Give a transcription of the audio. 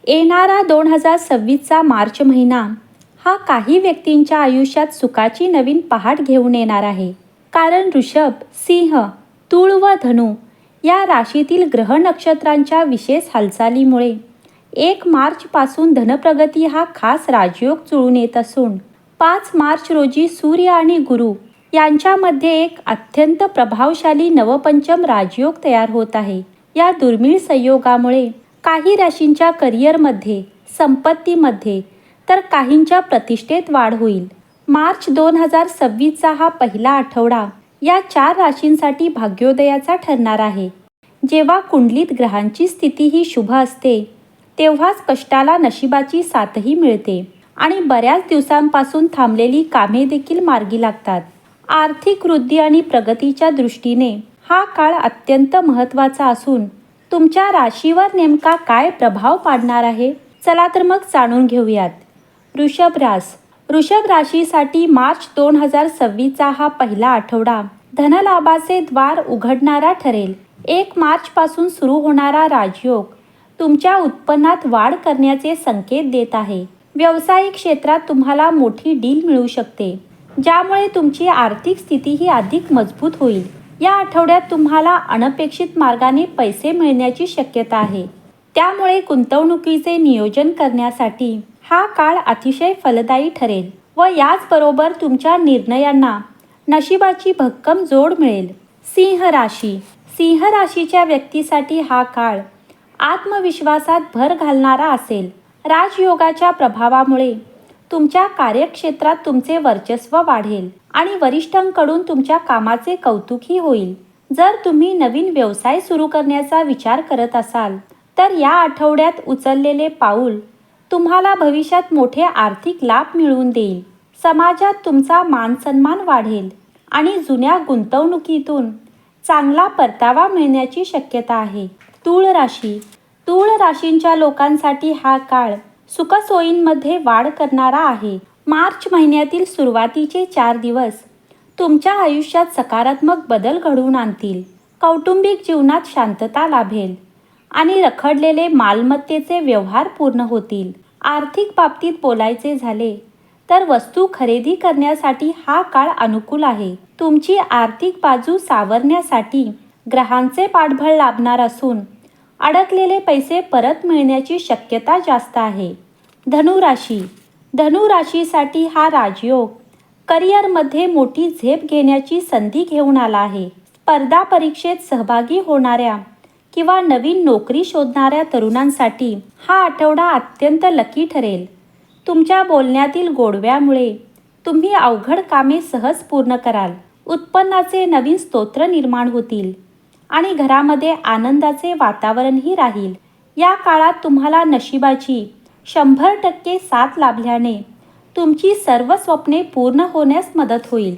येणारा 2026चा मार्च महिना हा काही व्यक्तींच्या आयुष्यात सुखाची नवीन पहाट घेऊन येणार आहे. कारण ऋषभ, सिंह, तूळ व धनु या राशीतील ग्रह नक्षत्रांच्या विशेष हालचालीमुळे 1 मार्चपासून धनप्रगती हा खास राजयोग जुळून येत असून 5 मार्च रोजी सूर्य आणि गुरु यांच्यामध्ये एक अत्यंत प्रभावशाली नवपंचम राजयोग तयार होत आहे. या दुर्मिळ संयोगामुळे काही राशींच्या करिअरमध्ये, संपत्तीमध्ये तर काहींच्या प्रतिष्ठेत वाढ होईल. मार्च 2026चा हा पहिला आठवडा या 4 राशींसाठी भाग्योदयाचा ठरणार आहे. जेव्हा कुंडलीत ग्रहांची स्थिती ही शुभ असते तेव्हाच कष्टाला नशिबाची साथही मिळते आणि बऱ्याच दिवसांपासून थांबलेली कामे देखील मार्गी लागतात. आर्थिक वृद्धी आणि प्रगतीच्या दृष्टीने हा काळ अत्यंत महत्त्वाचा असून तुमच्या राशीवर नेमका काय प्रभाव पाडणार आहे? चला तर मग जाणून घेऊयात. वृषभ राशीसाठी मार्च 2026चा हा पहिला आठवडा धनलाभाचे द्वार उघडणारा ठरेल. 1 मार्चपासून सुरू होणारा राजयोग तुमच्या उत्पन्नात वाढ करण्याचे संकेत देत आहे. व्यावसायिक क्षेत्रात तुम्हाला मोठी डील मिळू शकते, ज्यामुळे तुमची आर्थिक स्थितीही अधिक मजबूत होईल. या आठवड्यात तुम्हाला अनपेक्षित मार्गाने पैसे मिळण्याची शक्यता आहे. त्यामुळे गुंतवणुकीचे नियोजन करण्यासाठी हा काळ अतिशय फलदायी ठरेल व याचबरोबर तुमच्या निर्णयांना नशिबाची भक्कम जोड मिळेल. सिंह राशीच्या व्यक्तीसाठी हा काळ आत्मविश्वासात भर घालणारा असेल. राजयोगाच्या प्रभावामुळे तुमच्या कार्यक्षेत्रात तुमचे वर्चस्व वाढेल आणि वरिष्ठांकडून तुमच्या कामाचे कौतुकही होईल. जर तुम्ही नवीन व्यवसाय सुरू करण्याचा विचार करत असाल तर या आठवड्यात उचललेले पाऊल तुम्हाला भविष्यात मोठे आर्थिक लाभ मिळवून देईल. समाजात तुमचा मानसन्मान वाढेल आणि जुन्या गुंतवणुकीतून चांगला परतावा मिळण्याची शक्यता आहे. तूळ राशींच्या लोकांसाठी हा काळ सुखसोयींमध्ये वाढ करणारा आहे. मार्च महिन्यातील सुरुवातीचे 4 दिवस तुमच्या आयुष्यात सकारात्मक बदल घडवून आणतील. कौटुंबिक जीवनात शांतता लाभेल आणि रखडलेले मालमत्तेचे व्यवहार पूर्ण होतील. आर्थिक बाबतीत बोलायचे झाले तर वस्तू खरेदी करण्यासाठी हा काळ अनुकूल आहे. तुमची आर्थिक बाजू सावरण्यासाठी ग्रहांचे पाठबळ लाभणार असून अडकलेले पैसे परत मिळण्याची शक्यता जास्त आहे. धनु राशीसाठी हा राजयोग करिअरमध्ये मोठी झेप घेण्याची संधी घेऊन आला आहे. स्पर्धा परीक्षेत सहभागी होणाऱ्या किंवा नवीन नोकरी शोधणाऱ्या तरुणांसाठी हा आठवडा अत्यंत लकी ठरेल. तुमच्या बोलण्यातील गोडव्यामुळे तुम्ही अवघड कामे सहज पूर्ण कराल. उत्पन्नाचे नवीन स्तोत्र निर्माण होतील आणि घरामध्ये आनंदाचे वातावरणही राहील. या काळात तुम्हाला नशिबाची 100% साथ लाभल्याने तुमची सर्व स्वप्ने पूर्ण होण्यास मदत होईल.